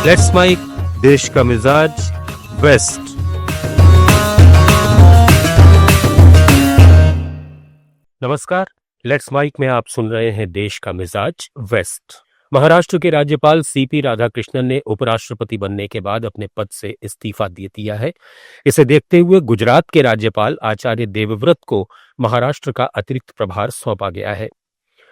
Let's mic, देश का मिजाज, वेस्ट। नमस्कार, लेट्स माइक में आप सुन रहे हैं देश का मिजाज, वेस्ट। महाराष्ट्र के राज्यपाल सीपी राधाकृष्णन ने उपराष्ट्रपति बनने के बाद अपने पद से इस्तीफा दे दिया है। इसे देखते हुए गुजरात के राज्यपाल आचार्य देवव्रत को महाराष्ट्र का अतिरिक्त प्रभार सौंपा गया है।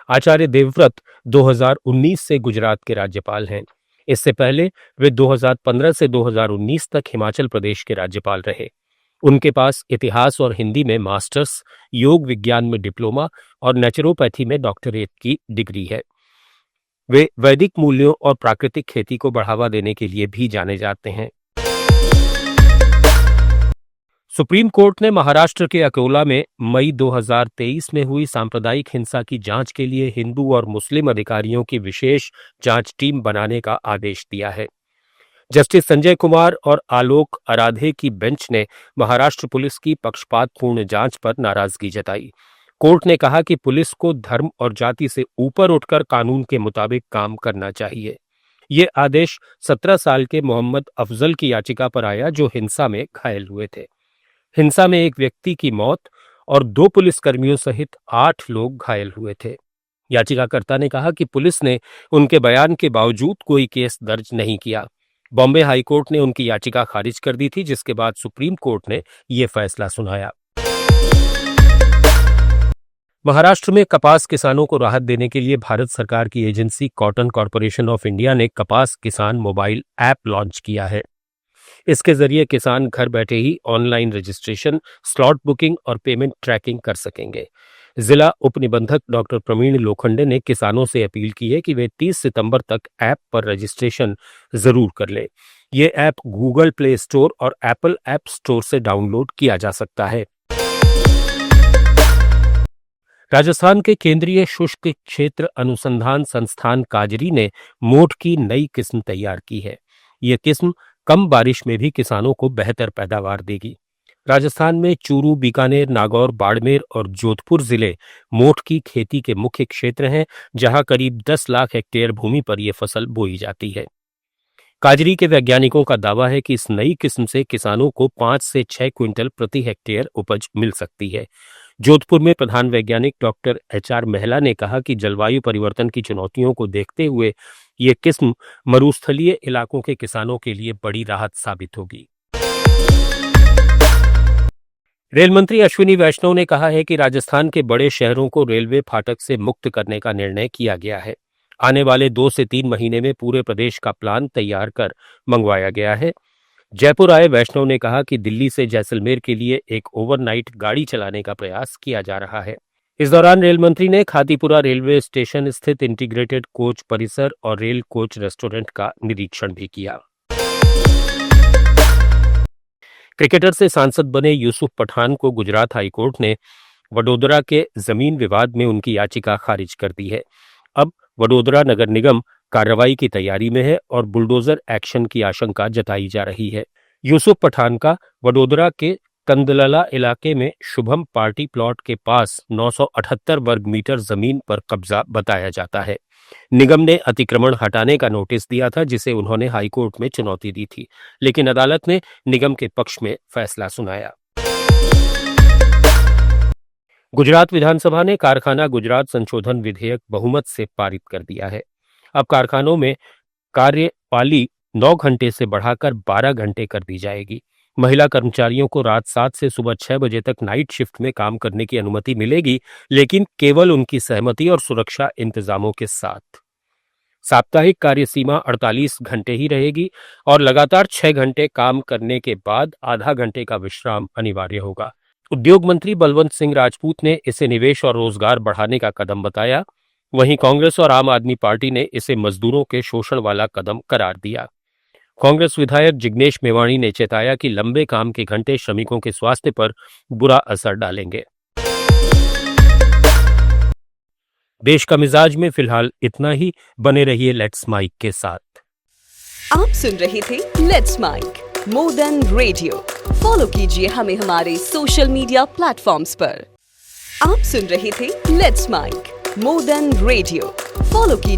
आचार्य देवव्रत 2019 से गुजरात के राज्यपाल हैं। इससे पहले वे 2015 से 2019 तक हिमाचल प्रदेश के राज्यपाल रहे। उनके पास इतिहास और हिंदी में मास्टर्स, योग विज्ञान में डिप्लोमा और नेचुरोपैथी में डॉक्टरेट की डिग्री है। वे वैदिक मूल्यों और प्राकृतिक खेती को बढ़ावा देने के लिए भी जाने जाते हैं। सुप्रीम कोर्ट ने महाराष्ट्र के अकोला में मई 2023 में हुई सांप्रदायिक हिंसा की जांच के लिए हिंदू और मुस्लिम अधिकारियों की विशेष जांच टीम बनाने का आदेश दिया है। जस्टिस संजय कुमार और आलोक आराधे की बेंच ने महाराष्ट्र पुलिस की पक्षपातपूर्ण जांच पर नाराजगी जताई। कोर्ट ने कहा कि पुलिस को धर्म और जाति से ऊपर उठकर कानून के मुताबिक काम करना चाहिए। ये आदेश 17 साल के मोहम्मद अफजल की याचिका पर आया, जो हिंसा में घायल हुए थे। हिंसा में एक व्यक्ति की मौत और 2 पुलिसकर्मियों सहित 8 लोग घायल हुए थे। याचिकाकर्ता ने कहा कि पुलिस ने उनके बयान के बावजूद कोई केस दर्ज नहीं किया। बॉम्बे हाईकोर्ट ने उनकी याचिका खारिज कर दी थी, जिसके बाद सुप्रीम कोर्ट ने यह फैसला सुनाया। महाराष्ट्र में कपास किसानों को राहत देने के लिए भारत सरकार की agency cotton corporation of India ने कपास किसान मोबाइल ऐप लॉन्च किया है। इसके जरिए किसान घर बैठे ही ऑनलाइन रजिस्ट्रेशन, स्लॉट बुकिंग और पेमेंट ट्रैकिंग कर सकेंगे। जिला उपनिबंधक डॉक्टर प्रवीण लोखंडे ने किसानों से अपील की है कि वे 30 सितंबर तक ऐप पर रजिस्ट्रेशन जरूर कर लें। ये ऐप गूगल प्ले स्टोर और एप्पल ऐप स्टोर से डाउनलोड किया जा सकता है। राजस्थान के केंद्रीय शुष्क क्षेत्र अनुसंधान संस्थान काजरी ने मोठ की नई किस्म तैयार की है। ये किस्म कम बारिश में भी किसानों को बेहतर पैदावार देगी। राजस्थान में चूरू, बीकानेर, नागौर, बाड़मेर और जोधपुर जिले मोठ की खेती के मुख्य क्षेत्र हैं, जहां करीब 10 लाख हेक्टेयर भूमि पर यह फसल बोई जाती है। काजरी के वैज्ञानिकों का दावा है कि इस नई किस्म से किसानों को 5 से 6 क्विंटल प्रति हेक्टेयर उपज मिल सकती है। जोधपुर में प्रधान वैज्ञानिक डॉक्टर HR महला ने कहा कि जलवायु परिवर्तन की चुनौतियों को देखते हुए ये किस्म मरुस्थलीय इलाकों के किसानों के लिए बड़ी राहत साबित होगी। रेल मंत्री अश्विनी वैष्णव ने कहा है कि राजस्थान के बड़े शहरों को रेलवे फाटक से मुक्त करने का निर्णय किया गया है। आने वाले 2 से 3 महीने में पूरे प्रदेश का प्लान तैयार कर मंगवाया गया है। जयपुर आए वैष्णव ने कहा कि दिल्ली से जैसलमेर के लिए एक ओवरनाइट गाड़ी चलाने का प्रयास किया जा रहा है। इस दौरान रेल मंत्री ने खातीपुरा रेलवे स्टेशन स्थित इंटीग्रेटेड कोच परिसर और रेल कोच रेस्टोरेंट का निरीक्षण भी किया। क्रिकेटर से सांसद बने यूसुफ पठान को गुजरात हाईकोर्ट ने वडोदरा के जमीन विवाद में उनकी याचिका खारिज कर दी है। अब वडोदरा नगर निगम कार्रवाई की तैयारी में है और बुलडोजर एक्शन की आशंका जताई जा रही है। यूसुफ पठान का वडोदरा के कंदलला इलाके में शुभम पार्टी प्लॉट के पास 978 वर्ग मीटर जमीन पर कब्जा बताया जाता है। निगम ने अतिक्रमण हटाने का नोटिस दिया था, जिसे उन्होंने हाईकोर्ट में चुनौती दी थी, लेकिन अदालत ने निगम के पक्ष में फैसला सुनाया। गुजरात विधानसभा ने कारखाना गुजरात संशोधन विधेयक बहुमत से पारित कर दिया है। अब कारखानों में कार्यपाली 9 घंटे से बढ़ाकर 12 घंटे कर दी जाएगी। महिला कर्मचारियों को रात 7 से सुबह 6 बजे तक नाइट शिफ्ट में काम करने की अनुमति मिलेगी, लेकिन केवल उनकी सहमति और सुरक्षा इंतजामों के साथ। साप्ताहिक कार्यसीमा 48 घंटे ही रहेगी और लगातार 6 घंटे काम करने के बाद आधा घंटे का विश्राम अनिवार्य होगा। उद्योग मंत्री बलवंत सिंह राजपूत ने इसे निवेश और रोजगार बढ़ाने का कदम बताया। वहीं कांग्रेस और आम आदमी पार्टी ने इसे मजदूरों के शोषण वाला कदम करार दिया। कांग्रेस विधायक जिग्नेश मेवाणी ने चेताया कि लंबे काम के घंटे श्रमिकों के स्वास्थ्य पर बुरा असर डालेंगे। देश का मिजाज में फिलहाल इतना ही। बने रहिए लेट्स माइक के साथ। आप सुन रहे थे let's mic more than radio. Follow कीजिए हमें हमारे सोशल मीडिया प्लेटफॉर्म्स पर। आप सुन रहे थे let's mic more than radio. Follow कीजिए